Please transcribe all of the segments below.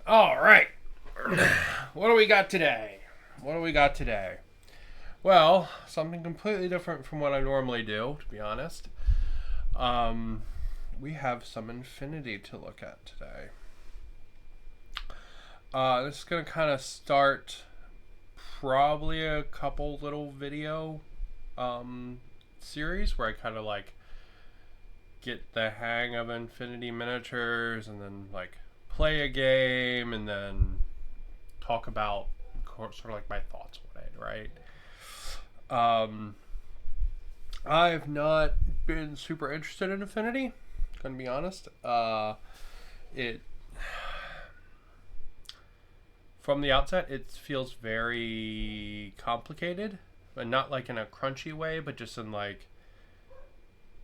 All right. What do we got today? Well, something completely different from what I normally do, to be honest. Um, we have some Infinity to look at today. This is going to kind of start probably a couple little video series where I kind of like get the hang of Infinity miniatures and then like play a game and then talk about sort of like my thoughts on it, right? Um, I've not been super interested in Infinity. Gonna be honest. It From the outset, it feels very complicated, but not like in a crunchy way, but just in like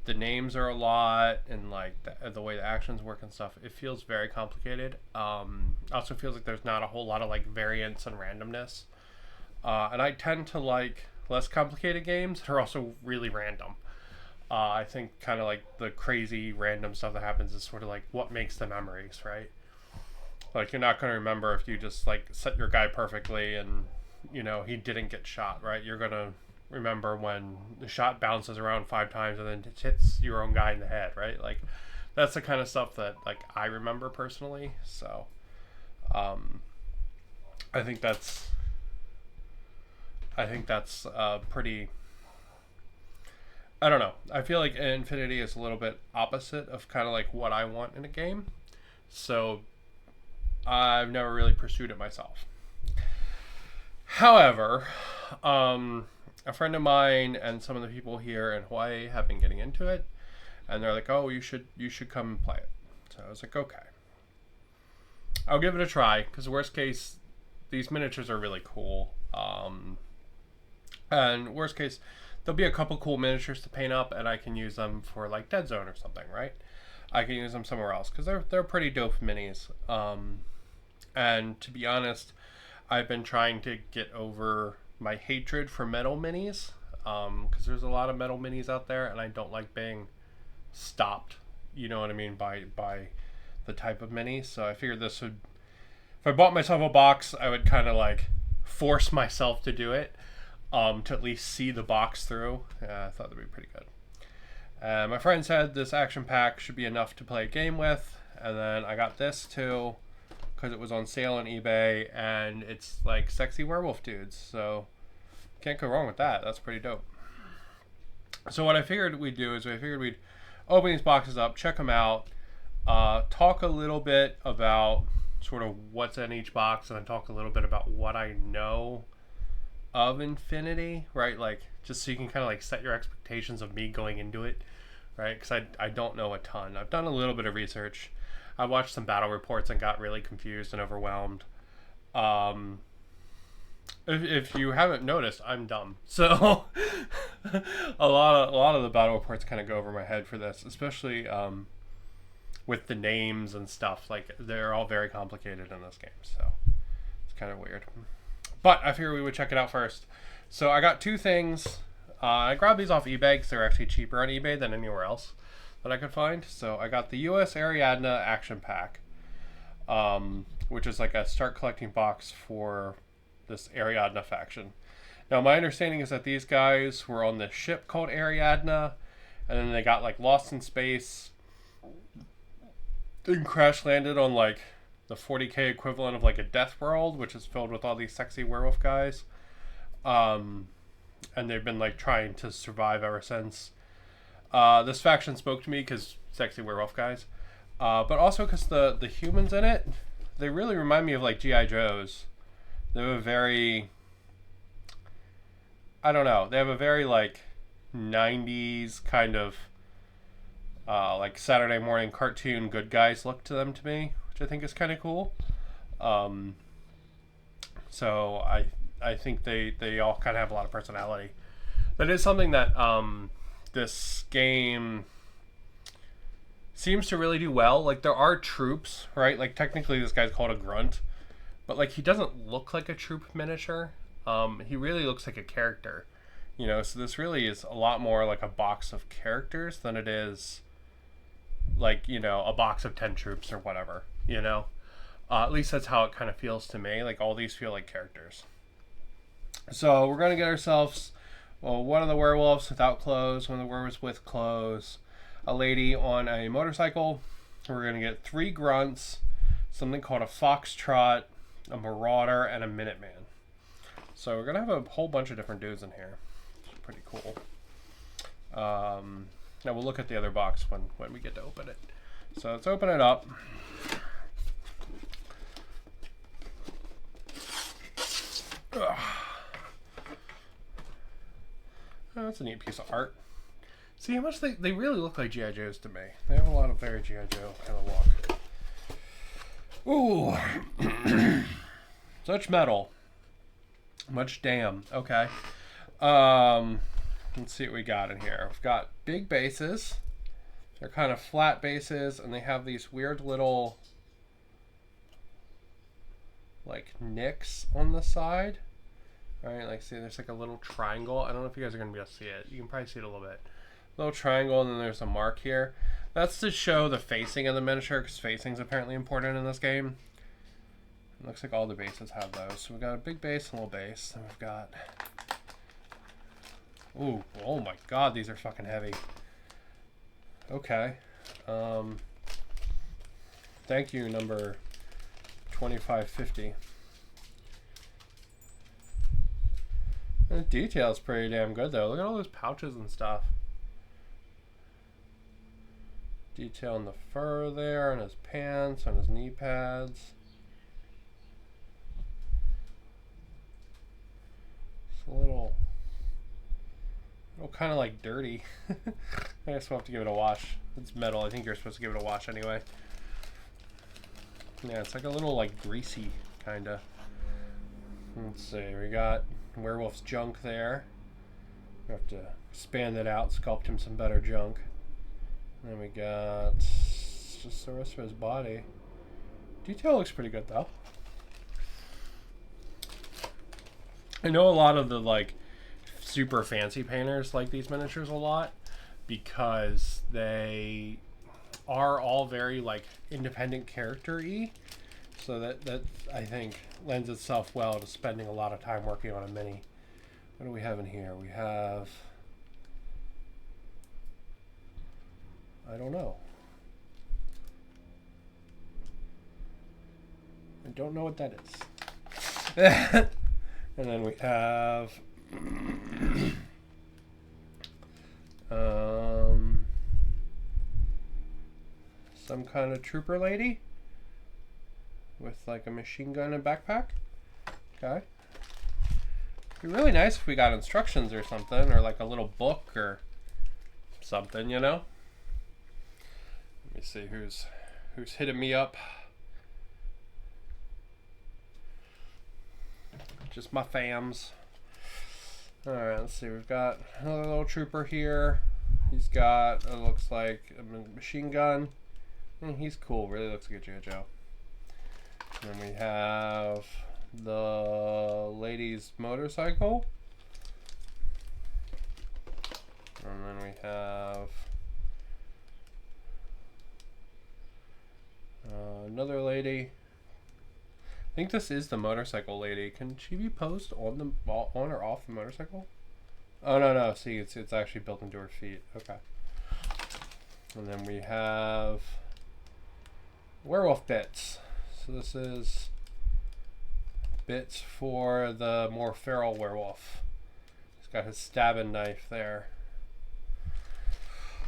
the names are a lot and like the way the actions work and stuff. It feels very complicated. Also feels like there's not a whole lot of like variance and randomness. And I tend to like less complicated games that are also really random. I think kind of like the crazy random stuff that happens is sort of like what makes the memories, right? Like you're not going to remember if you just like set your guy perfectly and he didn't get shot, right? You're going to remember when the shot bounces around 5 times and then it hits your own guy in the head, right? Like that's the kind of stuff that like I remember personally. So I think that's pretty. I don't know. I feel like Infinity is a little bit opposite of kind of like what I want in a game. So I've never really pursued it myself. However, a friend of mine and some of the people here in Hawaii have been getting into it, and they're like, "Oh, you should come and play it." So I was like, "Okay, I'll give it a try." Because worst case, these miniatures are really cool. And worst case, there'll be a couple cool miniatures to paint up, and I can use them for like Dead Zone or something, right? I can use them somewhere else because they're pretty dope minis. And to be honest, I've been trying to get over my hatred for metal minis because there's a lot of metal minis out there, and I don't like being stopped. You know what I mean by the type of mini. So I figured this would, if I bought myself a box, I would kind of like force myself to do it to at least see the box through. I thought that'd be pretty good. My friend said this action pack should be enough to play a game with, and then I got this too because it was on sale on eBay, and it's like sexy werewolf dudes, so can't go wrong with that. That's pretty dope. So what I figured we'd do is we'd open these boxes up, check them out, talk a little bit about sort of what's in each box, and then talk a little bit about what I know of Infinity, right? Like just so you can kind of like set your expectations of me going into it, right? Because I don't know a ton. I've done a little bit of research. I watched some battle reports and got really confused and overwhelmed. If you haven't noticed, I'm dumb. So a lot of the battle reports kind of go over my head for this, especially with the names and stuff. Like they're all very complicated in this game, so it's kind of weird. But I figured we would check it out first. So I got two things. I grabbed these off eBay because they're actually cheaper on eBay than anywhere else that I could find. So I got the US Ariadna Action Pack, which is like a start collecting box for this Ariadna faction. Now my understanding is that these guys were on this ship called Ariadna, and then they got like lost in space, then crash landed on like the 40K equivalent of like a death world, which is filled with all these sexy werewolf guys. And they've been like trying to survive ever since. This faction spoke to me because sexy werewolf guys, but also because the humans in it, they really remind me of like GI Joes. They have a very, I don't know, they have a very like 90s kind of like Saturday morning cartoon good guys look to them to me, which I think is kind of cool. Um, so I think they all kind of have a lot of personality. That is something that this game seems to really do well. Like there are troops, right? Like technically this guy's called a grunt, but like he doesn't look like a troop miniature. He really looks like a character, So this really is a lot more like a box of characters than it is like a box of 10 troops or whatever. At least that's how it kind of feels to me. Like all these feel like characters. So we're gonna get ourselves, well, one of the werewolves without clothes, one of the werewolves with clothes, a lady on a motorcycle. We're gonna get 3 grunts, something called a foxtrot, a marauder, and a Minuteman. So we're gonna have a whole bunch of different dudes in here. It's pretty cool. Now we'll look at the other box when we get to open it. So let's open it up. Ugh. Oh, that's a neat piece of art. See how much they really look like G.I. Joes to me. They have a lot of very G.I. Joe kind of look. Ooh. Such metal. Much damn. Okay. Let's see what we got in here. We've got big bases. They're kind of flat bases, and they have these weird little like nicks on the side. Alright, like see there's like a little triangle. I don't know if you guys are going to be able to see it. You can probably see it a little bit. Little triangle, and then there's a mark here. That's to show the facing of the miniature, because facing is apparently important in this game. It looks like all the bases have those. So we've got a big base and a little base. Then we've got... Ooh, oh my god, these are fucking heavy. Okay. Thank you, number 2550. The detail's pretty damn good though. Look at all those pouches and stuff. Detail on the fur there, on his pants, on his knee pads. It's a little kind of like dirty. I guess we'll have to give it a wash. It's metal. I think you're supposed to give it a wash anyway. Yeah, it's like a little like greasy kind of. Let's see. We got werewolf's junk there. We have to expand it out, sculpt him some better junk. And then we got just the rest of his body. Detail looks pretty good though. I know a lot of the like super fancy painters like these miniatures a lot because they are all very like independent character-y. So that I think lends itself well to spending a lot of time working on a mini. What do we have in here? We have, I don't know. I don't know what that is. And then we have some kind of trooper lady with like a machine gun and backpack. Okay. It'd be really nice if we got instructions or something, or like a little book or something, you know? Let me see who's hitting me up. Just my fams. Alright, let's see. We've got another little trooper here. He's got, it looks like, a machine gun. And he's cool. Really looks like a G.I. Joe. And then we have the lady's motorcycle. And then we have another lady. I think this is the motorcycle lady. Can she be posed on or off the motorcycle? Oh no! See, it's actually built into her feet. Okay. And then we have werewolf bits. So this is bits for the more feral werewolf. He's got his stabbing knife there.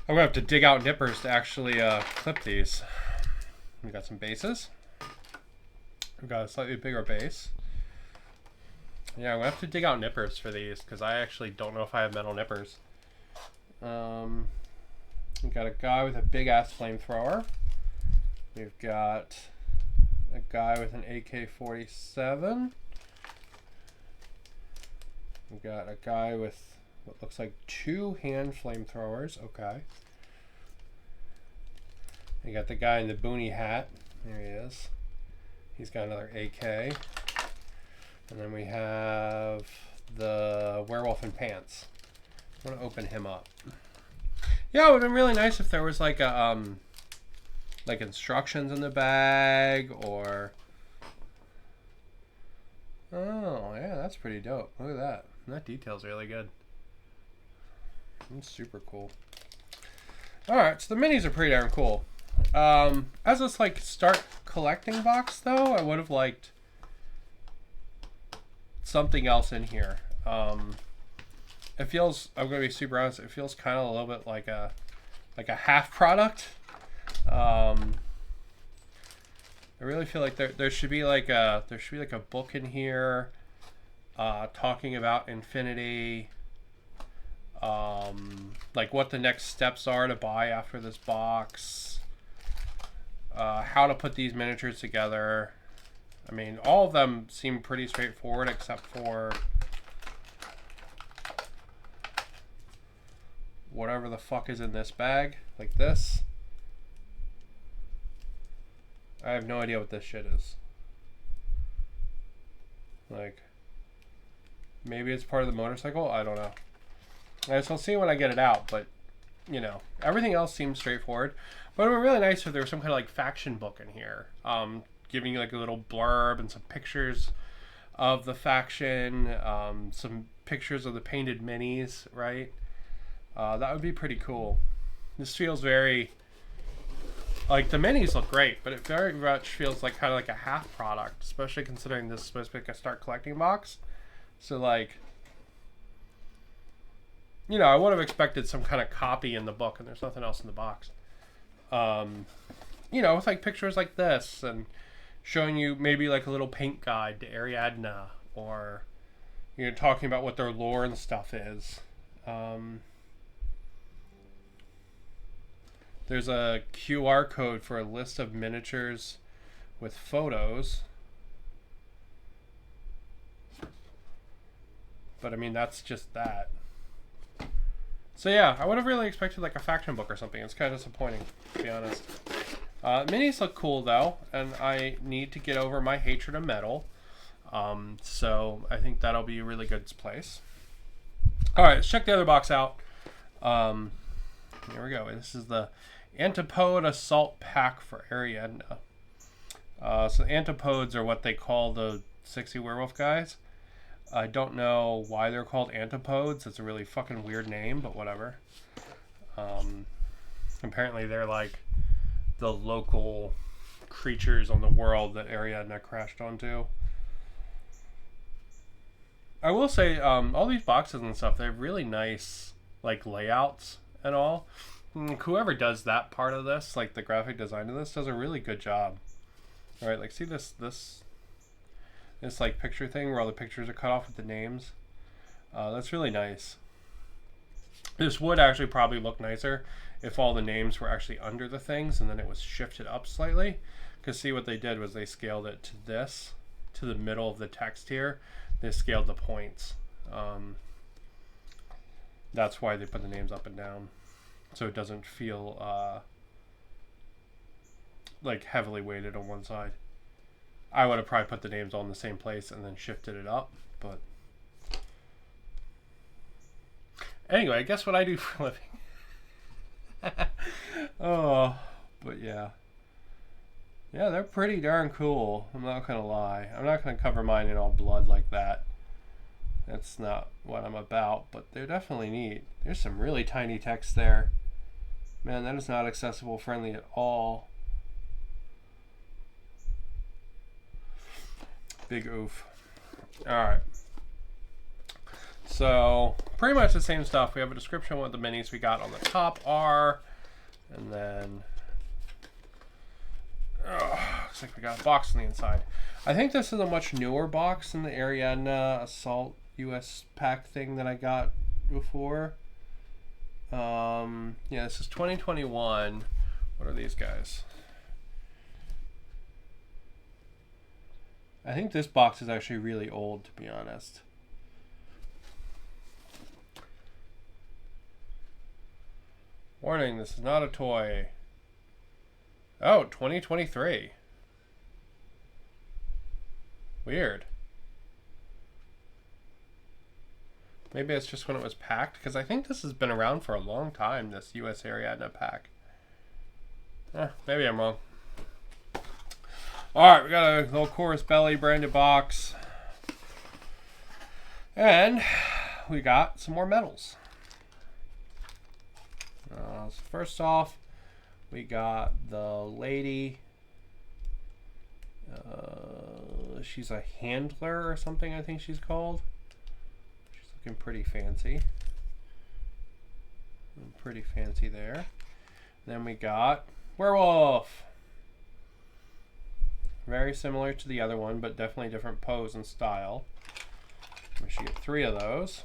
I'm gonna have to dig out nippers to actually clip these. We got some bases. We've got a slightly bigger base. Yeah, I'm gonna have to dig out nippers for these because I actually don't know if I have metal nippers. We've got a guy with a big ass flamethrower. We've got a guy with an AK-47. We've got a guy with what looks like 2 hand flamethrowers. Okay. We got the guy in the boonie hat. There he is. He's got another AK. And then we have the werewolf in pants. I want to open him up. Yeah, it would have been really nice if there was like a like instructions in the bag, or Oh, yeah, that's pretty dope. Look at that. That detail's really good. That's super cool. Alright, so the minis are pretty darn cool. As this, like, start collecting box, though, I would have liked something else in here. It feels, I'm going to be super honest, it feels kind of a little bit like a half product. I really feel like there should be like a book in here talking about Infinity, like what the next steps are to buy after this box, how to put these miniatures together. I mean, all of them seem pretty straightforward except for whatever the fuck is in this bag, like this. I have no idea what this shit is. Like, maybe it's part of the motorcycle? I don't know. I guess I'll see when I get it out, but, you know, everything else seems straightforward. But it would be really nice if there was some kind of, like, faction book in here. Giving you, like, a little blurb and some pictures of the faction. Some pictures of the painted minis, right? That would be pretty cool. This feels very... Like, the minis look great, but it very much feels like kind of like a half product, especially considering this is supposed to be like a start collecting box. So, like, you know, I would have expected some kind of copy in the book, and there's nothing else in the box. You know, with, like, pictures like this, and showing you maybe, like, a little paint guide to Ariadna, or, you know, talking about what their lore and stuff is. There's a QR code for a list of miniatures with photos. But I mean, that's just that. So yeah, I would have really expected like a faction book or something. It's kind of disappointing, to be honest. Minis look cool though, and I need to get over my hatred of metal. So I think that'll be a really good place. Alright, let's check the other box out. Here we go. This is the Antipode Assault Pack for Ariadna. So Antipodes are what they call the 60 werewolf guys. I don't know why they're called Antipodes. It's a really fucking weird name, but whatever. Apparently they're like the local creatures on the world that Ariadna crashed onto. I will say, all these boxes and stuff, they have really nice like layouts and all. Whoever does that part of this, like the graphic design of this, does a really good job. All right, like see this like picture thing where all the pictures are cut off with the names. That's really nice. This would actually probably look nicer if all the names were actually under the things and then it was shifted up slightly. Because see what they did was they scaled it to this, to the middle of the text here. They scaled the points. That's why they put the names up and down. So it doesn't feel like heavily weighted on one side. I would have probably put the names all in the same place and then shifted it up, but anyway, guess what I do for a living. Oh, but yeah, they're pretty darn cool. I'm not gonna lie. I'm not gonna cover mine in all blood like that. That's not what I'm about, but they're definitely neat. There's some really tiny text there. Man, that is not accessible friendly at all. Big oof. Alright. So, pretty much the same stuff. We have a description of what the minis we got on the top are. And then... looks like we got a box on the inside. I think this is a much newer box than the Ariadna Assault US pack thing that I got before. Yeah, this is 2021. What are these guys? I think this box is actually really old, to be honest. Warning, this is not a toy. Oh, 2023. Weird. Maybe it's just when it was packed, because I think this has been around for a long time, this US Ariadna pack. Maybe I'm wrong. Alright, we got a little Chorus Belly branded box. And we got some more medals. So first off, we got the lady. She's a handler or something, I think she's called. She's looking pretty fancy. Pretty fancy there. Then we got werewolf. Very similar to the other one, but definitely different pose and style. We should get 3 of those.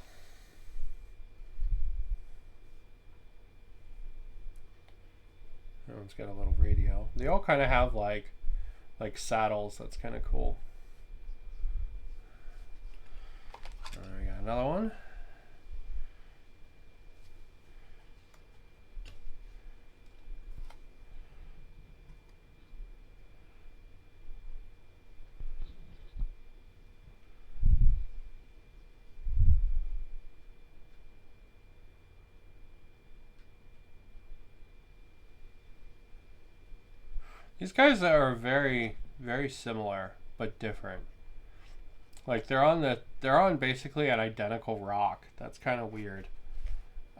That one's got a little radio. They all kind of have like saddles. That's kind of cool. We got another one. These guys are very, very similar but different. Like they're on basically an identical rock. That's kind of weird.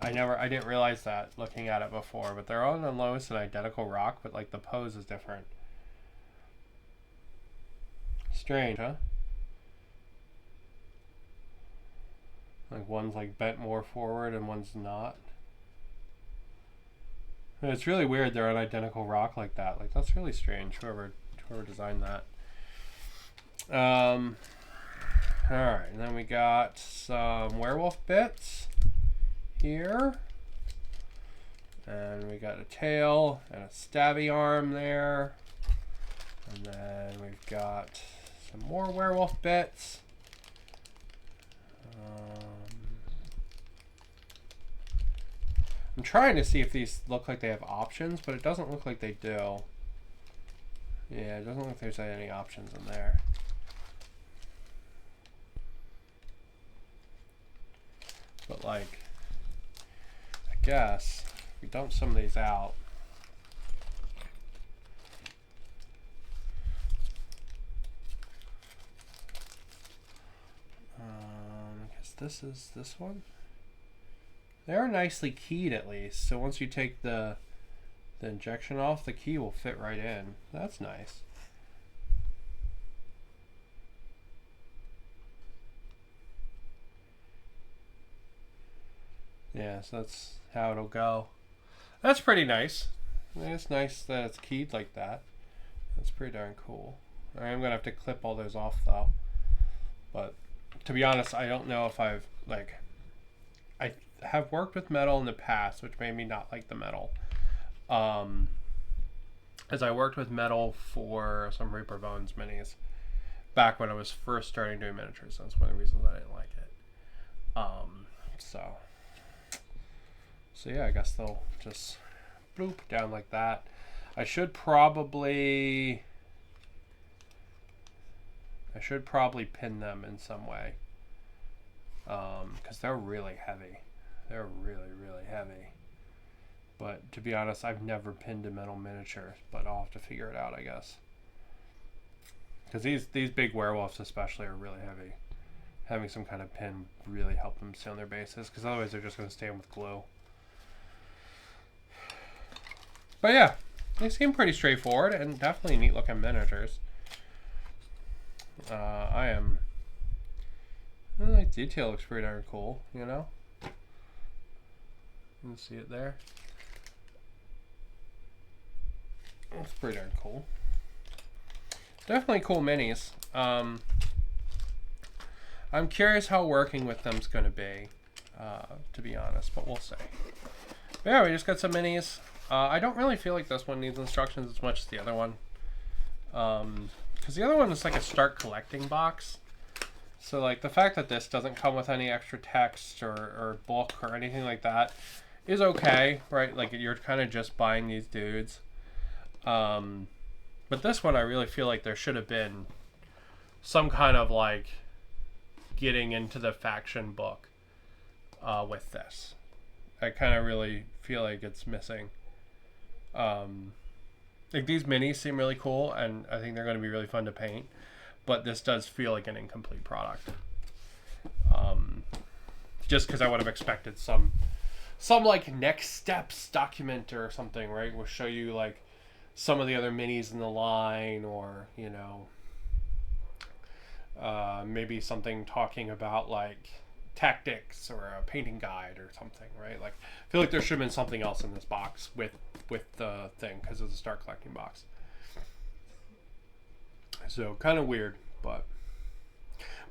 I didn't realize that looking at it before, but they're on almost an identical rock, but like the pose is different. Strange, huh? Like one's like bent more forward and one's not. And it's really weird they're on identical rock like that. Like that's really strange. Whoever designed that. All right, and then we got some werewolf bits here, and we got a tail and a stabby arm there, and then we've got some more werewolf bits. I'm trying to see if these look like they have options, but it doesn't look like they do. Yeah, it doesn't look like there's any options in there. But like, I guess if we dump some of these out. I guess this is this one. They're nicely keyed at least, so once you take the injection off, the key will fit right in. That's nice. Yeah, so that's how it'll go. That's pretty nice. It's nice that it's keyed like that. That's pretty darn cool. I'm gonna have to clip all those off though. But to be honest, I don't know if I have worked with metal in the past, which made me not like the metal. As I worked with metal for some Reaper Bones minis back when I was first starting doing miniatures. That's one of the reasons I didn't like it. So yeah, I guess they'll just bloop down like that. I should probably pin them in some way, because they're really heavy. They're really, really heavy. But to be honest, I've never pinned a metal miniature, but I'll have to figure it out, I guess. Because these big werewolves especially are really heavy. Having some kind of pin really help them stay on their bases, because otherwise they're just going to stay in with glue. But yeah, they seem pretty straightforward and definitely neat looking miniatures. The detail looks pretty darn cool, you know? You can see it there. It's pretty darn cool. Definitely cool minis. I'm curious how working with them's going to be, to be honest, but we'll see. But yeah, we just got some minis. I don't really feel like this one needs instructions as much as the other one. Because the other one is like a start collecting box. So like the fact that this doesn't come with any extra text or book or anything like that is okay, right? Like you're kind of just buying these dudes. But this one I really feel like there should have been some kind of like getting into the faction book with this. I kind of really feel like it's missing. Like these minis seem really cool, and I think they're going to be really fun to paint, but this does feel like an incomplete product. just because I would have expected some like next steps document or something, right? Will show you like some of the other minis in the line, or maybe something talking about like tactics or a painting guide or something, right? Like I feel like there should have been something else in this box with the thing because it's a start collecting box. So kind of weird, but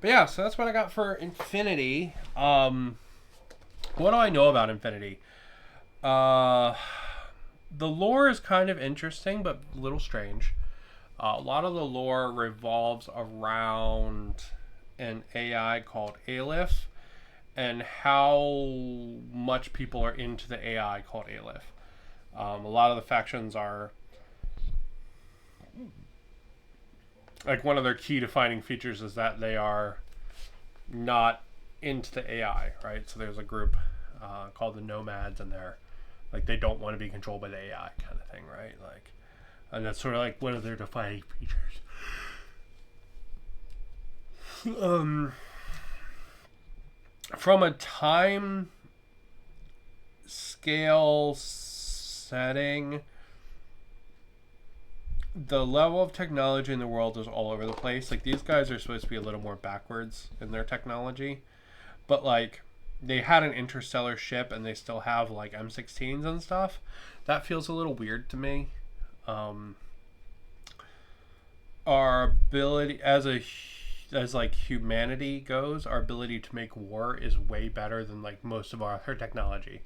yeah. So that's what I got for Infinity. What do I know about Infinity? Uh, the lore is kind of interesting, but a little strange. A lot of the lore revolves around an AI called Aleph and how much people are into the AI called Aleph. A lot of the factions are like one of their key defining features is that they are not into the AI, right? So there's a group called the Nomads, and they're like they don't want to be controlled by the AI kind of thing, right? Like, and that's sort of like one of their defining features. From a time scale setting, the level of technology in the world is all over the place. Like these guys are supposed to be a little more backwards in their technology, but like they had an interstellar ship and they still have like M16s and stuff. That feels a little weird to me. Our ability as like humanity goes, our ability to make war is way better than like most of our other technology.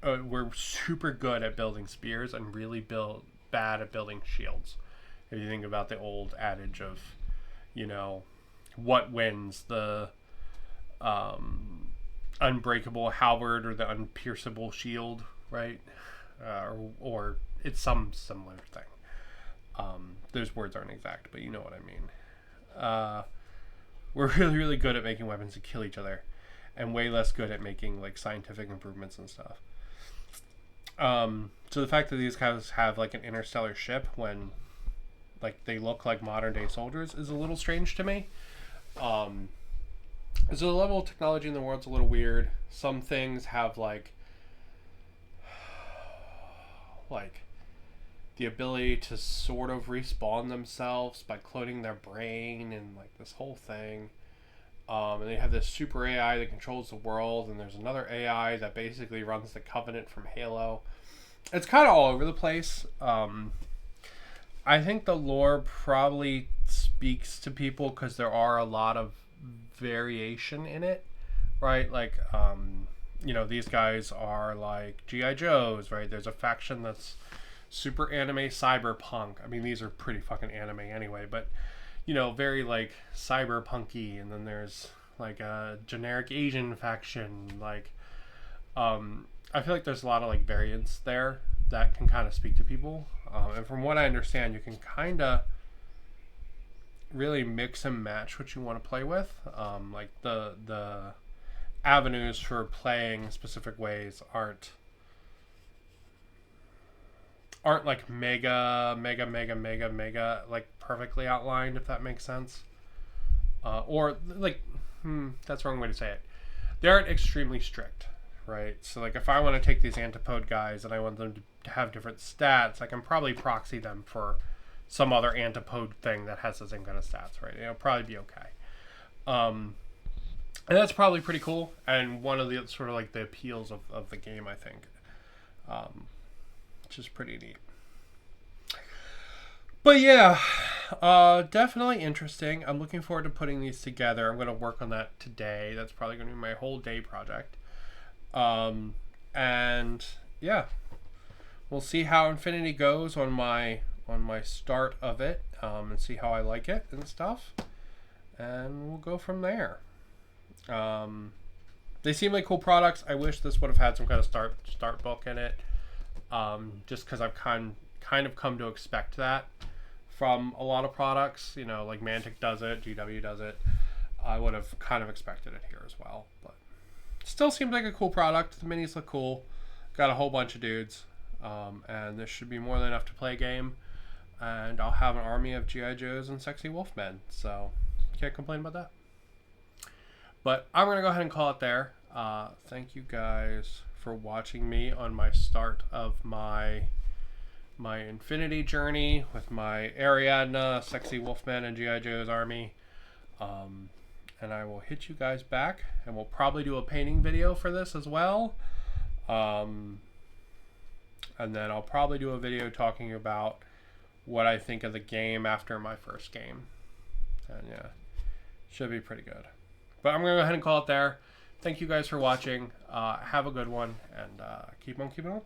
We're super good at building spears and really bad at building shields. If you think about the old adage of, what wins, the unbreakable halberd or the unpierceable shield, right? Or it's some similar thing. Those words aren't exact, but you know what I mean. We're really, really good at making weapons to kill each other, and way less good at making like scientific improvements and stuff. So the fact that these guys have like an interstellar ship when like they look like modern day soldiers is a little strange to me. So the level of technology in the world's a little weird. Some things have like the ability to sort of respawn themselves by cloning their brain and like this whole thing. And they have this super AI that controls the world, and there's another AI that basically runs the Covenant from Halo. It's kind of all over the place. I think the lore probably speaks to people because there are a lot of variation in it, right? Like, these guys are like G.I. Joes, right? There's a faction that's super anime cyberpunk. I mean, these are pretty fucking anime anyway, but very like cyberpunky. And then there's like a generic Asian faction. Like, I feel like there's a lot of like variants there that can kind of speak to people. And from what I understand, you can kind of really mix and match what you want to play with. Like the avenues for playing specific ways aren't like mega like perfectly outlined, if that makes sense. Or like that's the wrong way to say it. They aren't extremely strict, right? So like if I want to take these antipode guys and I want them to have different stats, I can probably proxy them for some other antipode thing that has the same kind of stats, right? It'll probably be okay. And that's probably pretty cool, and one of the sort of like the appeals of the game, I think. Which is pretty neat. But yeah, definitely interesting. I'm looking forward to putting these together. I'm going to work on that today. That's probably going to be my whole day project. And yeah, we'll see how Infinity goes on my start of it, and see how I like it and stuff. And we'll go from there. They seem like cool products. I wish this would have had some kind of start book in it. Just because I've kind of come to expect that from a lot of products. Like Mantic does it, GW does it. I would have kind of expected it here as well. But still seems like a cool product. The minis look cool. Got a whole bunch of dudes. And this should be more than enough to play a game. And I'll have an army of G.I. Joes and sexy Wolfmen. So can't complain about that. But I'm going to go ahead and call it there. Thank you guys for watching me on my start of my Infinity journey with my Ariadna, Sexy Wolfman, and G.I. Joe's army. And I will hit you guys back, and we'll probably do a painting video for this as well. And then I'll probably do a video talking about what I think of the game after my first game. And yeah, should be pretty good. But I'm going to go ahead and call it there. Thank you guys for watching. Have a good one, and keep on keeping on.